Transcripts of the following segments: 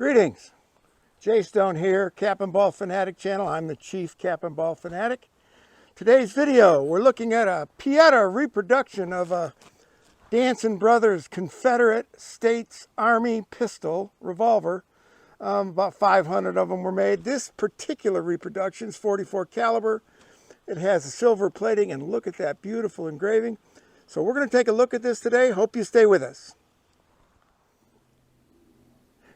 Greetings, Jay Stone here, Cap and Ball Fanatic channel. I'm the chief Cap and Ball Fanatic. Today's video, we're looking at a Pietta reproduction of a Danson Brothers Confederate States Army pistol revolver. About 500 of them were made. This particular reproduction is 44 caliber. It has a silver plating, and look at that beautiful engraving. So we're going to take a look at this today. Hope you stay with us.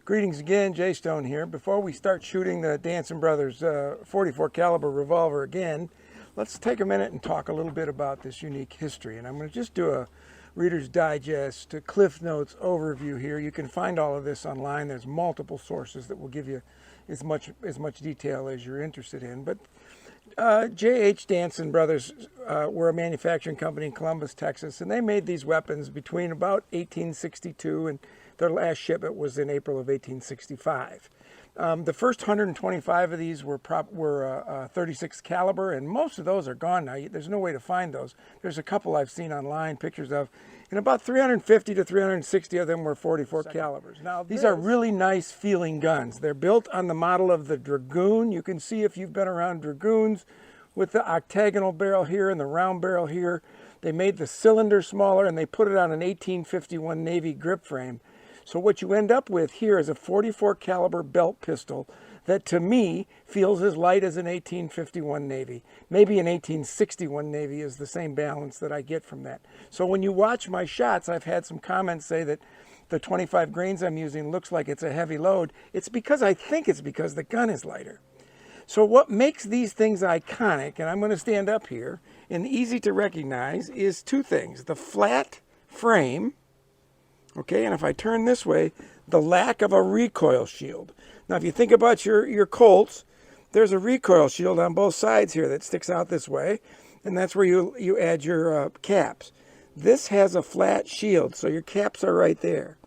Greetings again, Jay Stone here. Before we start shooting the Danson Brothers 44 caliber revolver again, let's take a minute and talk a little bit about this unique history. And I'm going to just do a Reader's Digest, a Cliff Notes overview here. You can find all of this online. There's multiple sources that will give you as much detail as you're interested in. But J.H. Danson Brothers were a manufacturing company in Columbus, Texas, and they made these weapons between about 1862 and their last shipment was in April of 1865. The first 125 of these were 36 caliber, and most of those are gone now. There's no way to find those. There's a couple I've seen online, pictures of, and about 350 to 360 of them were 44 calibers. Now, these are really nice feeling guns. They're built on the model of the Dragoon. You can see if you've been around Dragoons with the octagonal barrel here and the round barrel here. They made the cylinder smaller and they put it on an 1851 Navy grip frame. So what you end up with here is a 44 caliber belt pistol that to me feels as light as an 1851 Navy. Maybe an 1861 Navy is the same balance that I get from that. So when you watch my shots, I've had some comments say that the 25 grains I'm using looks like it's a heavy load. It's because I think it's because the gun is lighter. So what makes these things iconic, and I'm going to stand up here, and easy to recognize, is two things. The flat frame, okay, and if I turn this way, the lack of a recoil shield. Now, if you think about your Colts, there's a recoil shield on both sides here that sticks out this way, and that's where you add your caps. This has a flat shield, so your caps are right there.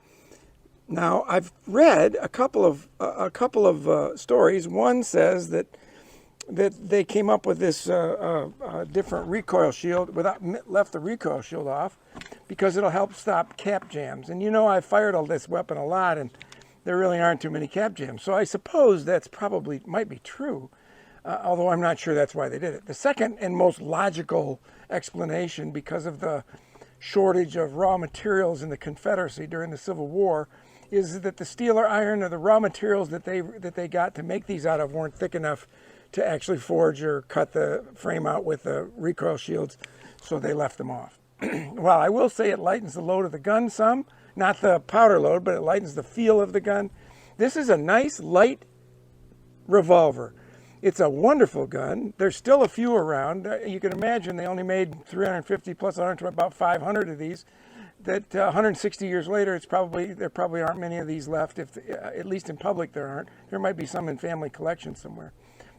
Now, I've read a couple of stories. One says that they came up with this different recoil shield left the recoil shield off because it'll help stop cap jams. And you know, I fired this weapon a lot and there really aren't too many cap jams. So I suppose that's probably might be true, although I'm not sure that's why they did it. The second and most logical explanation, because of the shortage of raw materials in the Confederacy during the Civil War, is that the steel or iron or the raw materials that they got to make these out of weren't thick enough to actually forge or cut the frame out with the recoil shields, so they left them off. Well, I will say it lightens the load of the gun some, not the powder load, but it lightens the feel of the gun. This is a nice light revolver. It's a wonderful gun. There's still a few around. You can imagine they only made 350 plus 100, about 500 of these. That 160 years later, there probably aren't many of these left. If at least in public there aren't. There might be some in family collections somewhere.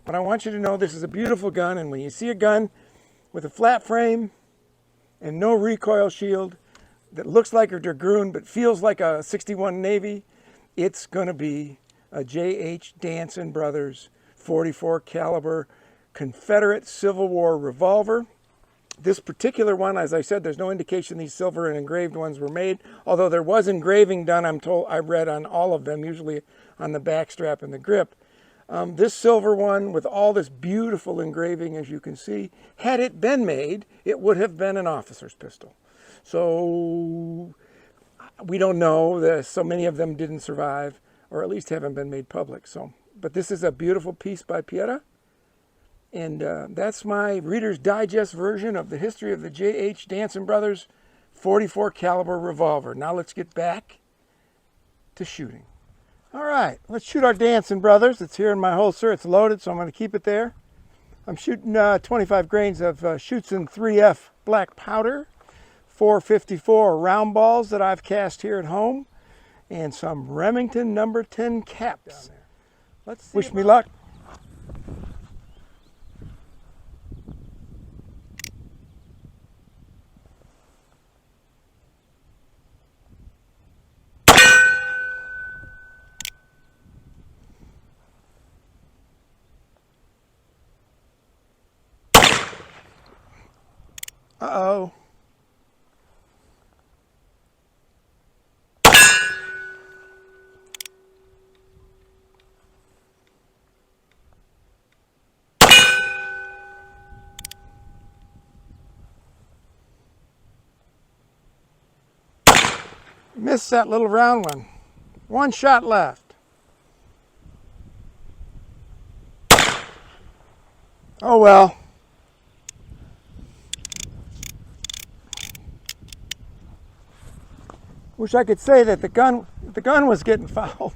But I want you to know this is a beautiful gun, and when you see a gun with a flat frame and no recoil shield that looks like a Dragoon but feels like a 61 Navy, it's going to be a J.H. Danson Brothers 44 caliber Confederate Civil War revolver. This particular one, as I said, there's no indication these silver and engraved ones were made, although there was engraving done, I read on all of them, usually on the back strap and the grip. This silver one with all this beautiful engraving, as you can see, had it been made, it would have been an officer's pistol. So we don't know. So many of them didn't survive, or at least haven't been made public. But this is a beautiful piece by Pietta. And that's my Reader's Digest version of the history of the J.H. Danson Brothers 44 caliber revolver. Now let's get back to shooting. All right, let's shoot our Danson Brothers. It's here in my holster. It's loaded, so I'm going to keep it there. I'm shooting 25 grains of Schutzen 3F black powder, 454 round balls that I've cast here at home, and some Remington number 10 caps. Let's see. Wish me luck. Uh-oh. Missed that little round one. One shot left. Oh well. Wish I could say that the gun was getting fouled.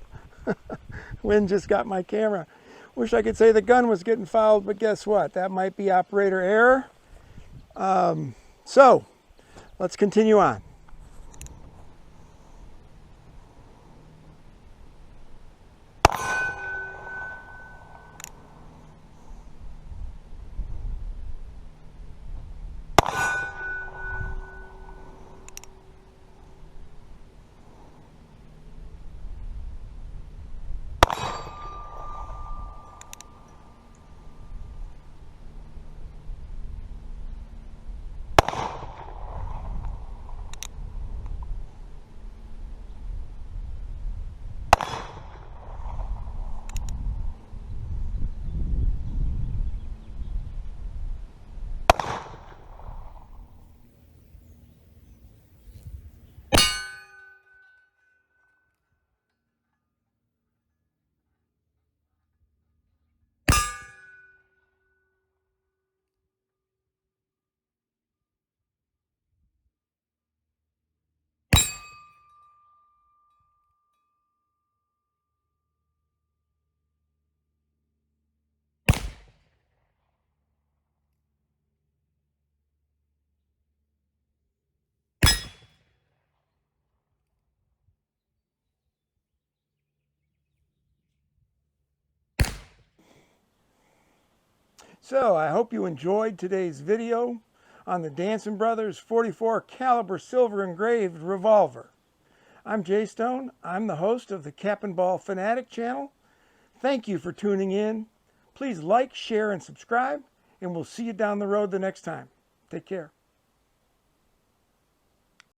Wind just got my camera. Wish I could say the gun was getting fouled, but guess what? That might be operator error. So let's continue on. So I hope you enjoyed today's video on the Danson Brothers 44 caliber silver engraved revolver. I'm Jay Stone. I'm the host of the Cap and Ball Fanatic channel. Thank you for tuning in. Please like, share, and subscribe, and we'll see you down the road the next time. Take care.